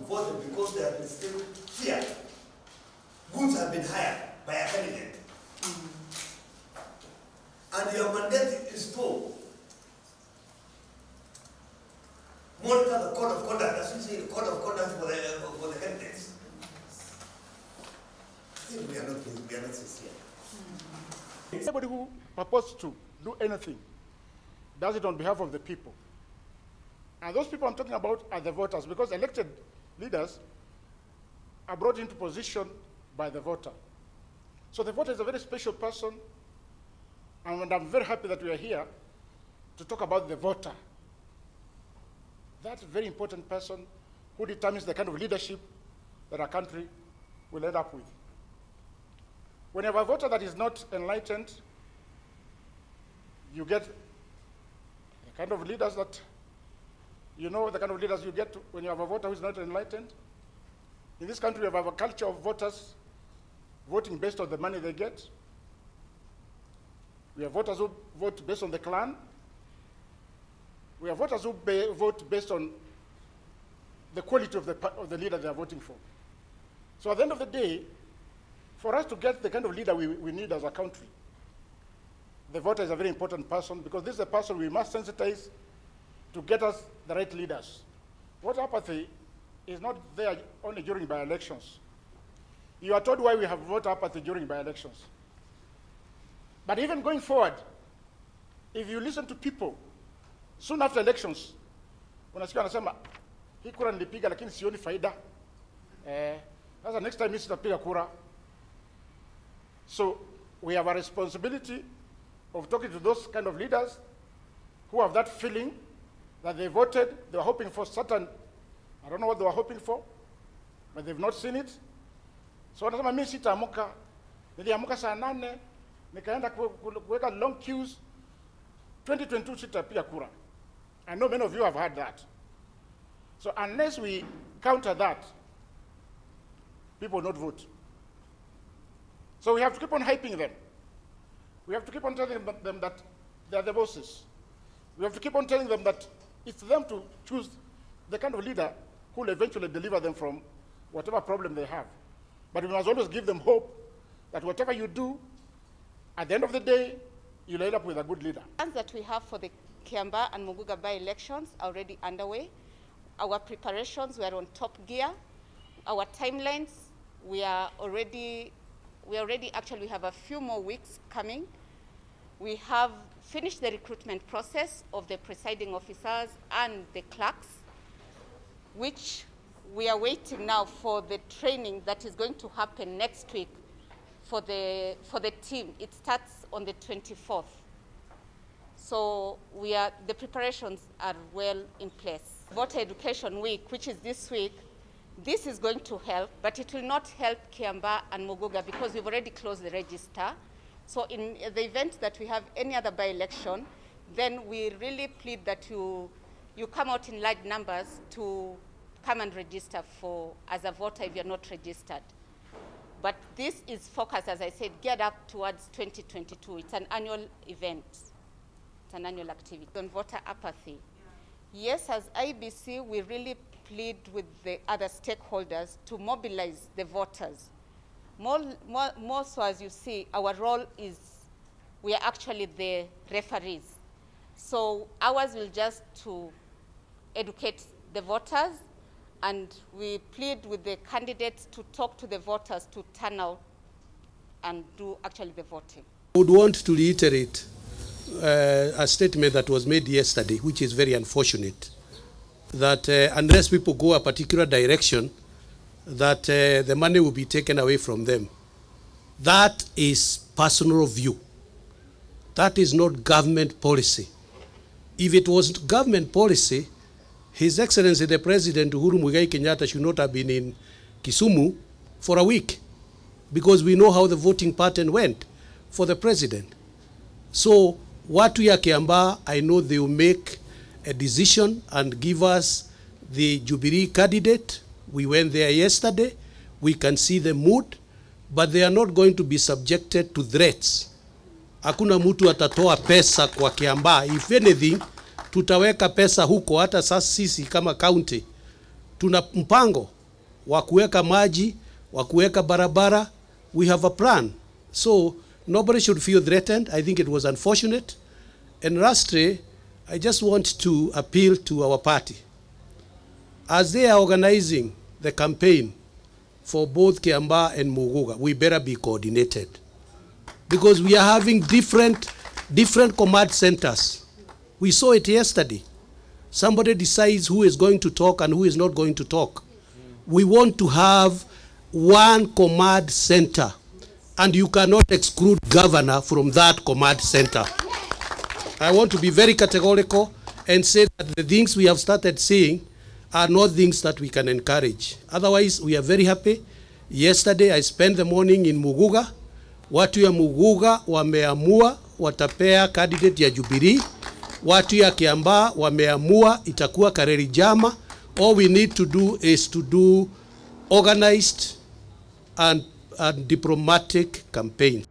voted because they have been still feared. Goods have been hired by a candidate. And your mandate is to monitor the code of conduct, as we say, the code of conduct for the candidates. I think we are not sincere. Anybody who purposes to do anything does it on behalf of the people. And those people I'm talking about are the voters, because elected leaders are brought into position by the voter. So the voter is a very special person, and I'm very happy that we are here to talk about the voter. That's a very important person who determines the kind of leadership that our country will end up with. When you have a voter that is not enlightened, you get the kind of leaders that, you know, the kind of leaders you get when you have a voter who is not enlightened. In this country, we have a culture of voters voting based on the money they get. We have voters who vote based on the clan. We have voters who vote based on the quality of the leader they are voting for. So at the end of the day, for us to get the kind of leader we need as a country, the voter is a very important person, because this is a person we must sensitize to get us the right leaders. Voter apathy is not there only during by-elections. You are told why we have voter apathy during by-elections. But even going forward, if you listen to people, soon after elections, unasikia wanasema, hii kura nilipiga lakini sioni faida. Sasa next time sitapiga kura. So we have a responsibility of talking to those kind of leaders who have that feeling that they voted, they were hoping for certain, I don't know what they were hoping for, but they've not seen it. So wanasema mimi sitaamuka, niliamuka saa 8, nikaenda kuweka long queues, 2022 sitapiga kura. I know many of you have heard that. So unless we counter that, people will not vote. So we have to keep on hyping them. We have to keep on telling them that they are the bosses. We have to keep on telling them that it's them to choose the kind of leader who will eventually deliver them from whatever problem they have. But we must always give them hope that whatever you do, at the end of the day, you'll end up with a good leader. Plans that we have for the Kiambaa and Muguga by-elections are already underway. Our preparations were on top gear. Our timelines, we have a few more weeks coming. We have finished the recruitment process of the presiding officers and the clerks, which we are waiting now for the training that is going to happen next week for the team. It starts on the 24th. So the preparations are well in place. Voter Education Week, which is this week, this is going to help, but it will not help Kiambaa and Muguga because we've already closed the register. So in the event that we have any other by-election, then we really plead that you come out in large numbers to come and register as a voter if you're not registered. But this is focused, as I said, geared up towards 2022. It's an annual event. It's an annual activity. On voter apathy. Yes, as Iebc, we really plead with the other stakeholders to mobilize the voters. More so, as you see, our role is, we are actually the referees. So ours will just to educate the voters, and we plead with the candidates to talk to the voters to turn out and do actually the voting. I would want to reiterate a statement that was made yesterday, which is very unfortunate, that unless people go a particular direction, that the money will be taken away from them. That is personal view. That is not government policy. If it was government policy, His Excellency the President Uhuru Muigai Kenyatta should not have been in Kisumu for a week, because we know how the voting pattern went for the president. So watu ya Kiambaa, I know they will make a decision and give us the Jubilee candidate. We went there yesterday. We can see the mood, but they are not going to be subjected to threats. Hakuna mtu atatoa pesa kwa Kiambaa. If anything, tutaweka pesa huko. Hata sasa sisi kama county tuna mpango wa kuweka maji, wa kuweka barabara. We have a plan. So nobody should feel threatened. I think it was unfortunate. And lastly, I just want to appeal to our party. As they are organizing the campaign for both Kiambaa and Muguga, we better be coordinated. Because we are having different command centers. We saw it yesterday. Somebody decides who is going to talk and who is not going to talk. We want to have one command center, and you cannot exclude governor from that command center. I want to be very categorical and say that the things we have started seeing are not things that we can encourage. Otherwise, we are very happy. Yesterday, I spent the morning in Muguga. Watu ya Muguga wameamua watapea candidate ya Jubilee. Watu ya Kiambaa wameamua itakuwa Kareri Jama. All we need to do is to do organized and diplomatic campaign.